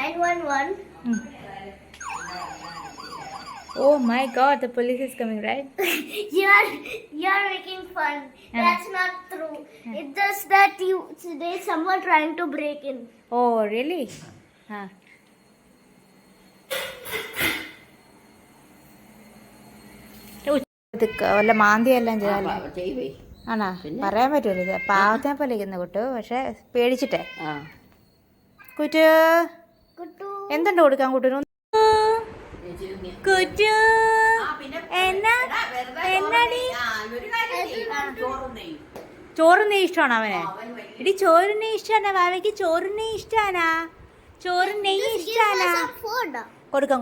911. Oh my God, the police is coming, right? You're making fun. That's not true. It's just that there's someone trying to break in. Oh, really? വല്ല മാന്തിയെല്ലാം ചെയ്താലേ ആണോ പറയാൻ പറ്റുമല്ലോ ഇത് പാവത്തിനെ പോലെ ഇരിക്കുന്ന കുട്ടു പക്ഷെ പേടിച്ചിട്ടേ കുറ്റു എന്തുണ്ട് കൊടുക്കാൻ കുട്ടു കുറ്റു എന്നാടി ചോറുണ്ണി ഇഷ്ടമാണോ അവന് എടി ചോറുണ്ണി ഇഷ്ടമാണോ വാവയ്ക്ക് ചോറുണ്ണി ഇഷ്ടമാണോ ചോറുണ്ണി ഇഷ്ടമാണോ കൊടുക്കാൻ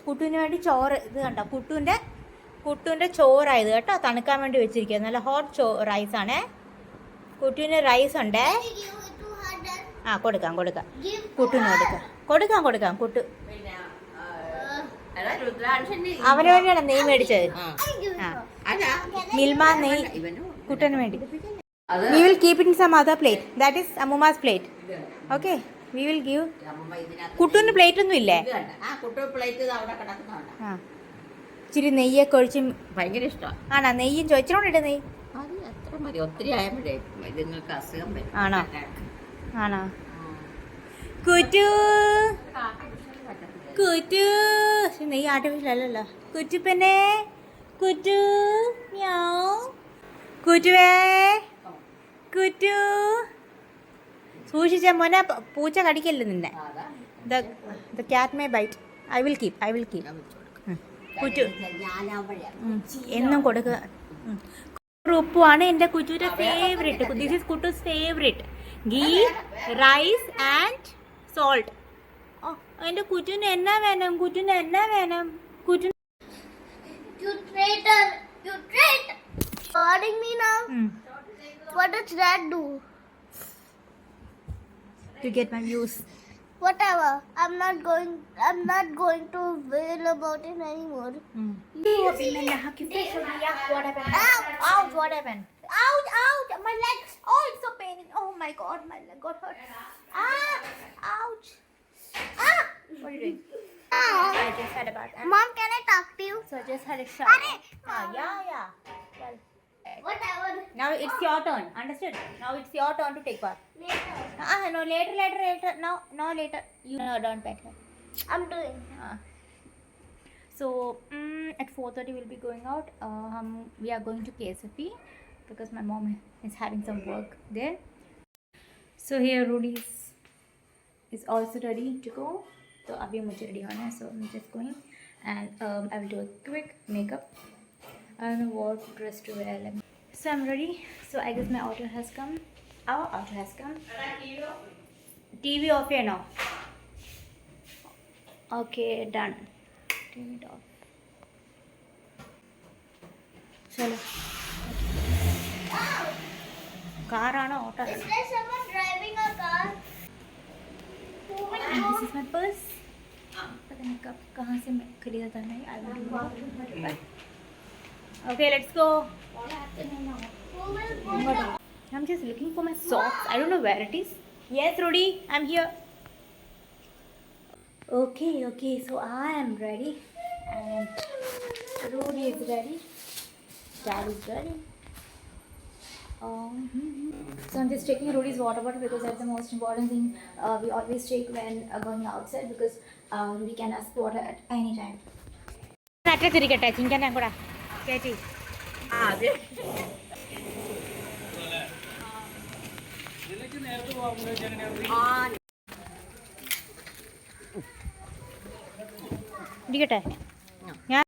കുട്ടുവിന് വേണ്ടി ചോറ് ഇത് കണ്ടോ കുട്ടുവിൻ്റെ ചോറായത് കേട്ടോ തണുക്കാൻ വേണ്ടി വെച്ചിരിക്കുക നല്ല ഹോട്ട് റൈസാണേ കുട്ടുവിന് റൈസ് ഉണ്ടേ കൊടുക്കാം കുട്ടുവിന് കൊടുക്കാം കുട്ടു അവന് വേണ്ടിയാണ് നെയ്യ് മേടിച്ചത് മിൽമ നെയ്യ് കുട്ടന് വേണ്ടി we will keep in some other plate that is അമ്മുമാസ് plate okay we will give കുട്ടുവിന് പ്ലേറ്റ് ഒന്നും ഇല്ലേ ഇച്ചിരി നെയ്യൊക്കെ ഒഴിച്ച് ഭയങ്കര ഇഷ്ടമാണ് ആണോ നെയ്യും ചോദിച്ചോണ്ടിട്ട് നെയ്യ് ഒത്തിരി ആണോ കുറ്റു നെയ്യ് ആർട്ടിഫിഷ്യൽ അല്ലല്ലോ കുറ്റുപ്പനെ കുറ്റു കുറ്റുവേ കുറ്റു സൂക്ഷിച്ച മോനെ പൂച്ച കടിക്കല്ലേ നിന്നെ the cat may bite I will keep Kuttu എന്നും കൊടുക്കുക ഉപ്പുമാണ് എൻ്റെ കുറ്റുവിൻ്റെ favourite this is Kuttu's favourite ghee rice and salt എൻ്റെ കുറ്റുവിന് എന്നാ വേണം കുറ്റു Calling me now? What does that do? To get my views. Whatever. I'm not going to wail about it anymore. What happened? Ouch, what happened? Ouch, my leg. Oh, it's so paining. Oh my God, my leg got hurt. Ouch. What are you doing? I just had a bath. Mom, can I talk to you? So I just had a shower. Yeah. Well, whatever. Now it's your turn. Understood? Now it's your turn to take bath. Later. No, later. No, later. You don't pet her. I'm doing. So at 4:30 we'll be going out. We are going to KSFP because my mom is having some work there. So here Rudy is also ready to go. So abhi mujhe ready hona hai, so I'm just going and I will do a quick makeup. I don't know what dress to wear. So I'm ready. So I guess my order has come. Our order has come. TV off here now. Okay, done. Turn it off. Chalo. Car aano auto. Is there someone driving a car? And this is my purse. पता नहीं कब कहाँ से मैं खरीदा था नहीं. I will do it. Okay, let's go. I'm just looking for my socks. I don't know where it is. Yes, Rudy, I'm here. Okay. So I am ready, and Rudy is ready. Dad is ready. So I'm just taking Rudy's water bottle because that's the most important thing we always take when going outside because Rudy can ask water at any time. അറ്റത്തിരിക്കട്ടെ ചിങ്കനെ കൂടെ കേട്ടി ഇരിക്കട്ടെ ഞാൻ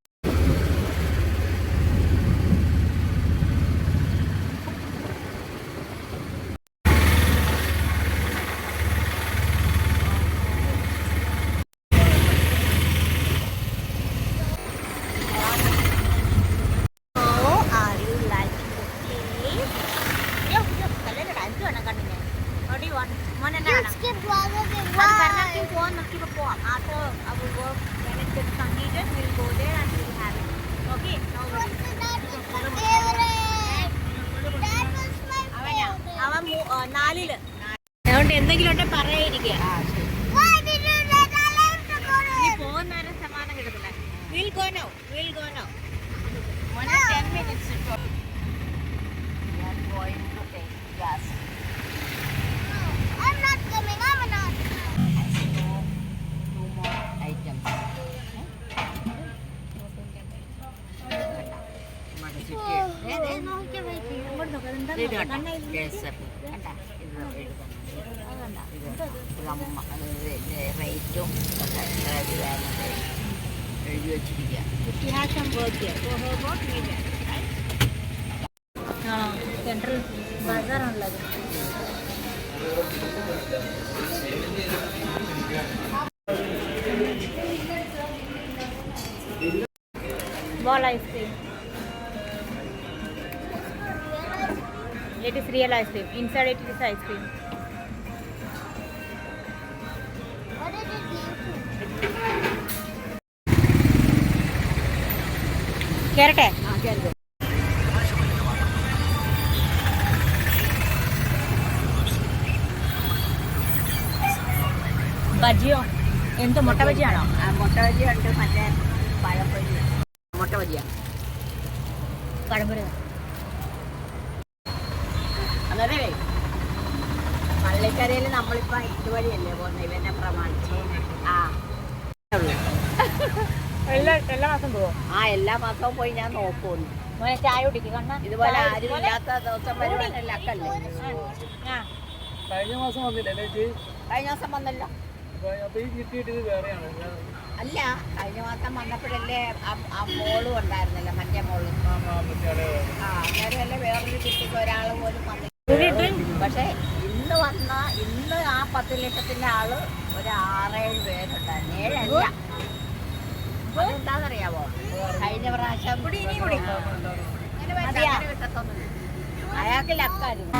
അതുകൊണ്ട് എന്തെങ്കിലും പറയാതിരിക്കുക കണ്ടോ KSF കണ്ടോ ഇത് എഴുതുന്നത് ഇത് അമ്മ റേറ്റും ഒക്കെ എഴുതി വെച്ചിരിക്കുക. Central ബസാറാണുള്ളത്. Ball ice cream. It is real ice cream. Inside it is ice cream. What did it give to? കേറട്ടെ? ബജിയോ? എന്ത് മുട്ട ബജിയാണോ? മുട്ട ബജിയുണ്ട്, മറ്റേ പഴംപൊരി, മുട്ട ബജിയാണ്. പഴംപൊരി. അതെ, പള്ളിക്കരയിൽ നമ്മളിപ്പോൾ ഇതുവഴിയല്ലേ പോകുന്നത് ഇവനെ പ്രമാണിച്ച്. എല്ലാ മാസം പോവോ? എല്ലാ മാസവും പോയി ഞാൻ നോക്കുന്നു. മോനെ ചായ കുടിക്കുക കണ്ണ. ഇതുപോലെ ആരും ഇല്ലാത്ത ദിവസം വരുവാനല്ല അക്കല്ലേ. കഴിഞ്ഞ മാസം വന്നില്ലേ ചേച്ചി? കഴിഞ്ഞ ദിവസം വന്നല്ലോ. അപ്പൊ ഈ കിട്ടിയിട്ട് ഇത് വേറെയാണ്. അല്ല, കഴിഞ്ഞ മാസം വന്നപ്പോഴല്ലേ ആ മോളും ഉണ്ടായിരുന്നല്ലോ, മറ്റേ മോള്. അന്നേരമല്ലേ വേറൊരു കുട്ടിക്ക് ഒരാൾ പോലും വന്നില്ല. പക്ഷെ ഇന്ന് ആ 10 ലക്ഷത്തിന്റെ ആള് ഒരു 6-7 പേരുണ്ടായിരുന്നു. 7 അല്ല. അതെന്താണെന്നറിയാവോ? കഴിഞ്ഞ പ്രാവശ്യം കിട്ടത്തൊന്നുമില്ല. അയാൾക്ക് ലക്കായിരുന്നു.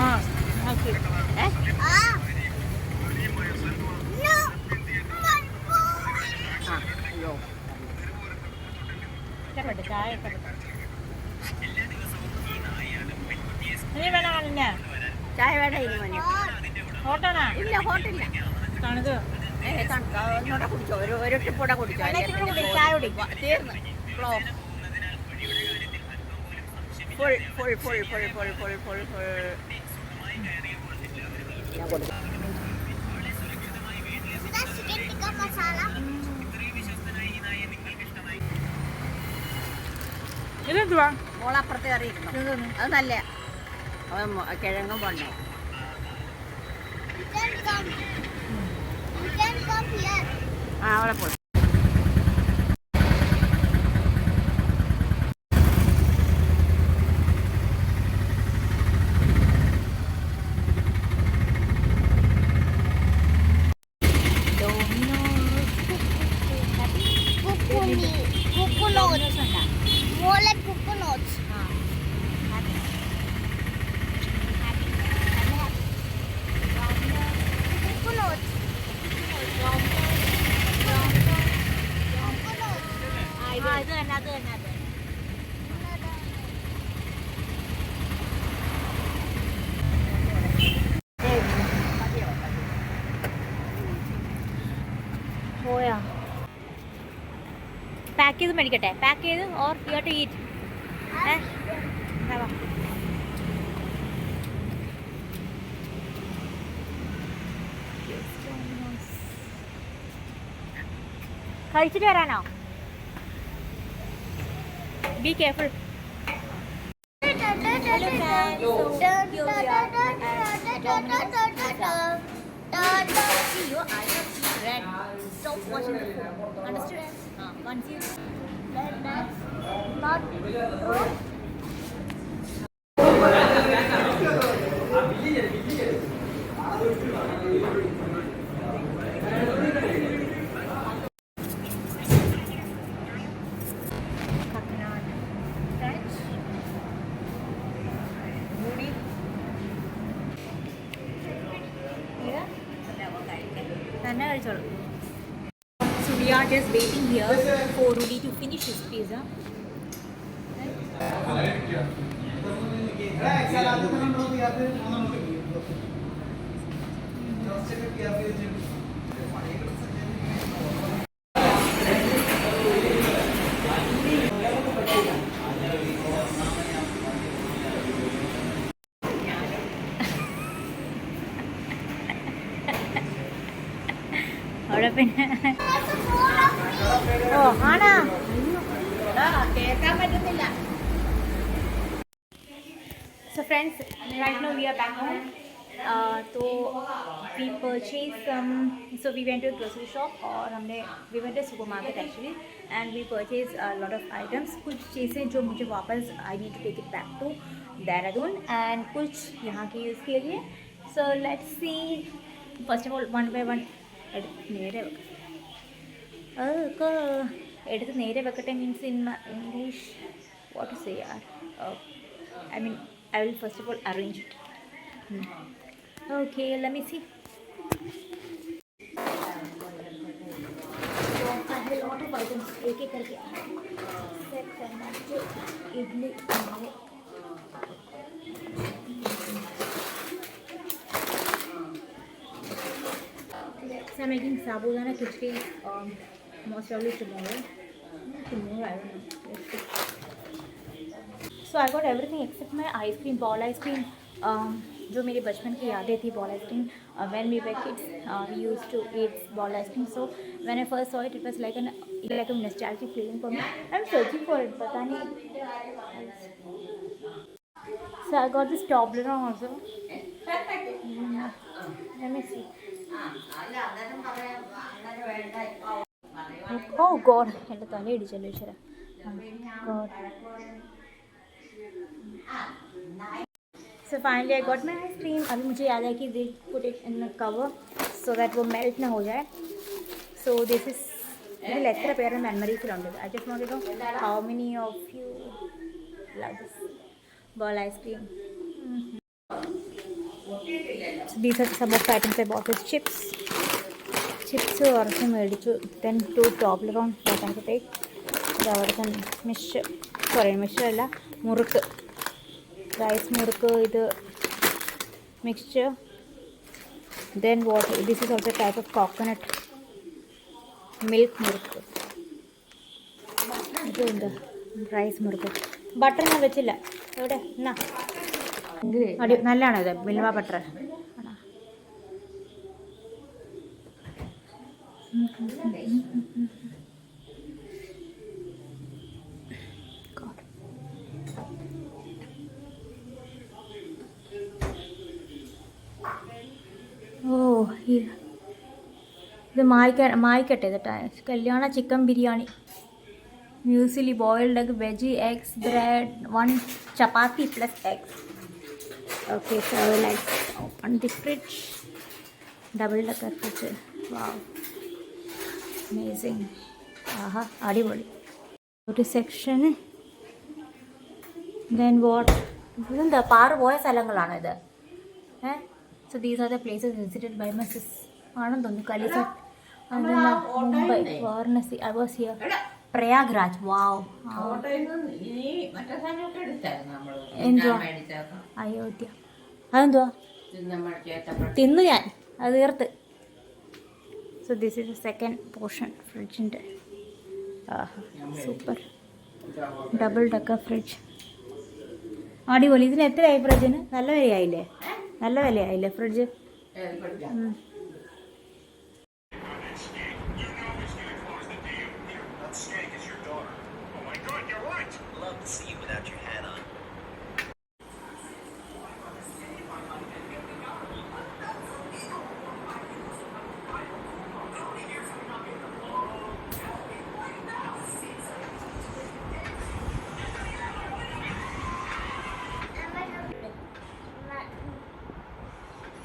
അയ്യോ, ചായ ചായ വേണ്ട ഇനി മഞ്ഞ ഹോട്ടലാ? ഇല്ല, ഹോട്ടലില്ല. തണുക്ക് ഒന്നുകൂടെ കുടിച്ചോ, ഒരു ടിപ്പൂടെ കുടിച്ചോ. ചായ കുടി തീർന്നു. Full full full full full full full full ഞാൻ കൊടുക്കും. Chicken tikka masala. ഇതെന്തുവാ? മോളപ്പുറത്ത് കറിയിരിക്കണം. അത് നല്ല കിഴങ്ങും പോണ്ടേ. You can come. You can come here. അവിടെ പോയി. Coconuts. More like coconuts. Coconuts. ഇത് തന്നെ അത് തന്നെ അത്. പോയാ? പാക്ക് ചെയ്ത് മേടിക്കട്ടെ? പാക്ക് ചെയ്ത് ഓർ യു ടു ഈറ്റ്? കഴിച്ചിട്ട് വരാനോ? Be careful. Stop watching the phone. Understood? Once you That's not true. തന്നെ കഴിച്ചോളൂ. So we are just waiting here for Rudy to finish his pizza. അവിടെ പിന്നെ ഓ ആണാ കേൾക്കാൻ പറ്റുന്നില്ല. So friends, right now we are back home. So we purchased some. So we went to a grocery shop, or we went to a supermarket actually, and we purchased a lot of items. कुछ चीज़ें जो मुझे वापस I need to take it back to Dehradun, and कुछ यहाँ के use के लिए. So let's see. First of all, one by one. എടുത്ത് നേരെ വെക്കട്ടെ means in my English what to say I mean I will first of all arrange it. Okay, let me see. So I have a lot of items एक एक करके set करना जो इडली मावे. So I'm making sabudana khichdi most probably tomorrow. I don't know. Let's see. So I got everything except my ice cream, ball ice cream. जो मेरे बचपन की यादें थी ball ice cream. When we were kids, we used to eat ball ice cream. So when I first saw it, it was like a nostalgic feeling for me. I'm searching for it, पता नहीं. So I got this Toblerone also. Let me see. Oh God, എൻ്റെ തല ഇടിച്ചല്ലോ ഈശ്വര. God. So finally I got my ice cream. अभी मुझे याद है कि they put it in a cover so that वो melt ना हो जाए. So this is ഇതിൽ എത്ര പേരുടെ മെമ്മറീസിലുണ്ട്. I just want to know how many of you love this ball ice cream. So these are some of the items I bought. Is chips കുറച്ച് മേടിച്ചു. Then 2 Toblerone that I have to take. ഇത് അവിടുത്തെ mixture മുറുക്ക്, rice മുറുക്ക്, ഇത് mixture. Then what? This is also a type of coconut milk മുറുക്ക്. ഇത് എന്താ rice മുറുക്ക്. Butter ഞാൻ വെച്ചില്ല. എവിടെ എന്നാ നല്ലതാണോ ഇത്? മിൽവ ബട്ടർ. ഇത് മായ്ക്കട്ടെ ഇത് കല്യാണ chicken biryani, muesli, boiled egg, veggie, eggs, bread, 1 chapati plus eggs. Okay, so I will like open the fridge. Double decker fridge. Wow. Amazing. Aha, അടിപൊളി. ഒരു സെക്ഷൻ. Then what? ഇതെന്താ പാറ് പോയ സ്ഥലങ്ങളാണ് ഇത്. So these are the places visited by my sis. ആണെന്ന് തോന്നുന്നു. കലിസട്ട്, Mumbai, Varanasi. I was here. Prayagraj. വാവ്. എന്തുവാ? അയോധ്യ. അതെന്തുവാ? തിന്നു ഞാൻ, അത് തീർത്ത്. So this is the second portion ഫ്രിഡ്ജിൻ്റെ. സൂപ്പർ ഡബിൾ ഡക്കർ ഫ്രിഡ്ജ്, അടിപൊളി. ഇതിന് എത്രയായി ഫ്രിഡ്ജിന്? നല്ല വിലയായില്ലേ? നല്ല വിലയായില്ലേ fridge?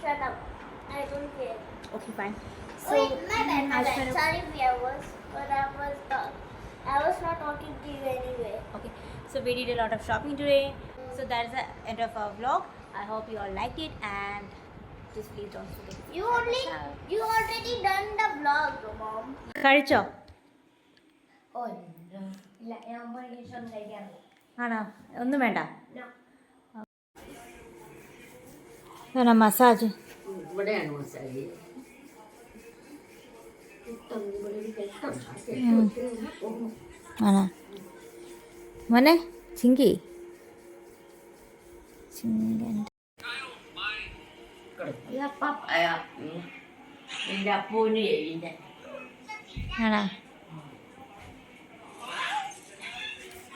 Shut up. I don't care. Okay, fine. So, my bad. Sorry, viewers, but I was not talking to you anyway. Okay, so we did a lot of shopping today. So that's the end of our vlog. I hope you all liked it, and just please don't forget. You already done the vlog, Mom. കഴിച്ചോ? Oh no. ആണോ? ഒന്നും വേണ്ട. No. Massage. ഇവിടെയാണ് massage. ആണോ മോനെ? ചിങ്കി അപ്പൂന് ആണോ?